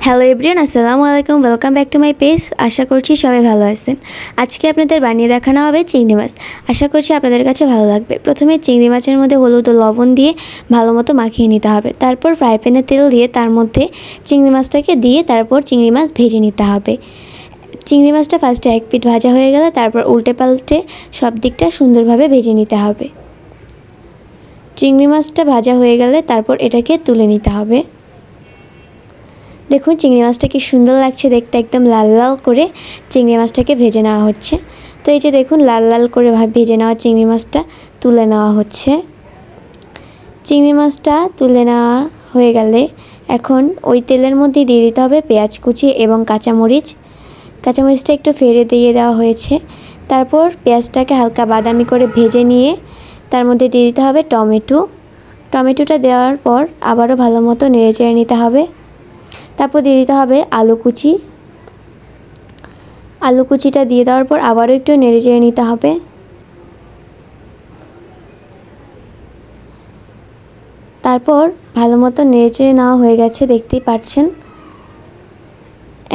Hello everyone, আসসালামু আলাইকুম। Welcome back to my page. আশা করছি সবাই ভালো আছেন। আজকে আপনাদের বানিয়ে দেখানো হবে চিংড়ি মাছ। আশা করছি আপনাদের কাছে ভালো লাগবে। প্রথমে চিংড়ি মাছের মধ্যে হলুদ ও লবণ দিয়ে ভালো মতো মাখিয়ে নিতে হবে। তারপর ফ্রাই প্যানে তেল দিয়ে তার মধ্যে চিংড়ি মাছটাকে দিয়ে তারপর চিংড়ি মাছ ভেজে নিতে হবে। চিংড়ি মাছটা ফার্স্টে এক পিঠ ভাজা হয়ে গেলে তারপর উল্টে পাল্টে সব দিকটা সুন্দরভাবে ভেজে নিতে হবে। চিংড়ি মাছটা ভাজা হয়ে গেলে তারপর এটাকে তুলে নিতে হবে। দেখুন চিংড়ি মাছটা কি সুন্দর লাগছে দেখতে, একদম লাল লাল করে চিংড়ি মাছটাকে ভেজে নেওয়া হচ্ছে। তো এই যে দেখুন লাল লাল করে ভেজে নেওয়া চিংড়ি মাছটা তুলে নেওয়া হচ্ছে। চিংড়ি মাছটা তুলে নেওয়া হয়ে গেলে এখন ওই তেলের মধ্যে দিয়ে দিতে হবে পেঁয়াজ কুচি এবং কাঁচামরিচটা একটু ফেড়ে দিয়ে দেওয়া হয়েছে। তারপর পেঁয়াজটাকে হালকা বাদামি করে ভেজে নিয়ে তার মধ্যে দিয়ে দিতে হবে টমেটোটা দেওয়ার পর আবারও ভালো মতো নেড়ে চেড়ে নিতে হবে। তারপর দিয়ে দিতে হবে আলু কুচিটা দিয়ে দেওয়ার পর আবারও একটু নেড়ে চেড়ে নিতে হবে। তারপর ভালো মতো নেড়ে চেড়ে নেওয়া হয়ে গেছে, দেখতেই পাচ্ছেন।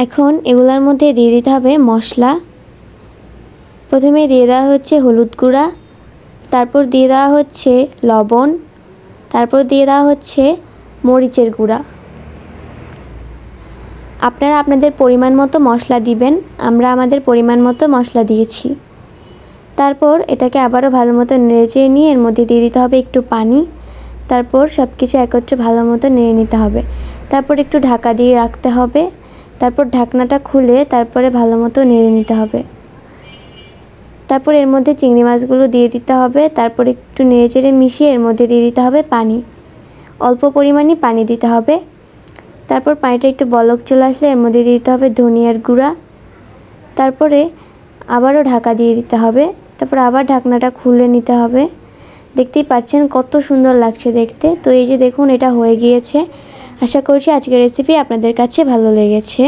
এখন এগুলোর মধ্যে দিয়ে দিতে হবে মশলা। প্রথমে দিয়ে দেওয়া হচ্ছে হলুদ গুঁড়া, তারপর দিয়ে দেওয়া হচ্ছে লবণ, তারপর দিয়ে দেওয়া হচ্ছে মরিচের গুঁড়া। আপনারা আপনাদের পরিমাণ মতো মশলা দিবেন, আমরা আমাদের পরিমাণ মতো মশলা দিয়েছি। তারপর এটাকে আবারও ভালো মতো নেড়ে নিয়ে এর মধ্যে দিয়ে দিতে হবে একটু পানি। তারপর সব কিছু একত্রে ভালো মতো নেড়ে নিতে হবে। তারপর একটু ঢাকা দিয়ে রাখতে হবে। তারপর ঢাকনাটা খুলে তারপরে ভালো মতো নেড়ে নিতে হবে। তারপর এর মধ্যে চিংড়ি মাছগুলো দিয়ে দিতে হবে। তারপর একটু নেড়ে চেড়ে মিশিয়ে এর মধ্যে দিয়ে দিতে হবে পানি, অল্প পরিমাণে পানি দিতে হবে। তারপর পানিটা একটু বলক চলে আসলে এর মধ্যে দিয়ে দিতে হবে ধনিয়ার গুঁড়া। তারপরে আবারও ঢাকা দিয়ে দিতে হবে। তারপর আবার ঢাকনাটা খুলে নিতে হবে। দেখতেই পাচ্ছেন কত সুন্দর লাগছে দেখতে। তো এই যে দেখুন এটা হয়ে গিয়েছে। আশা করছি আজকের রেসিপি আপনাদের কাছে ভালো লেগেছে।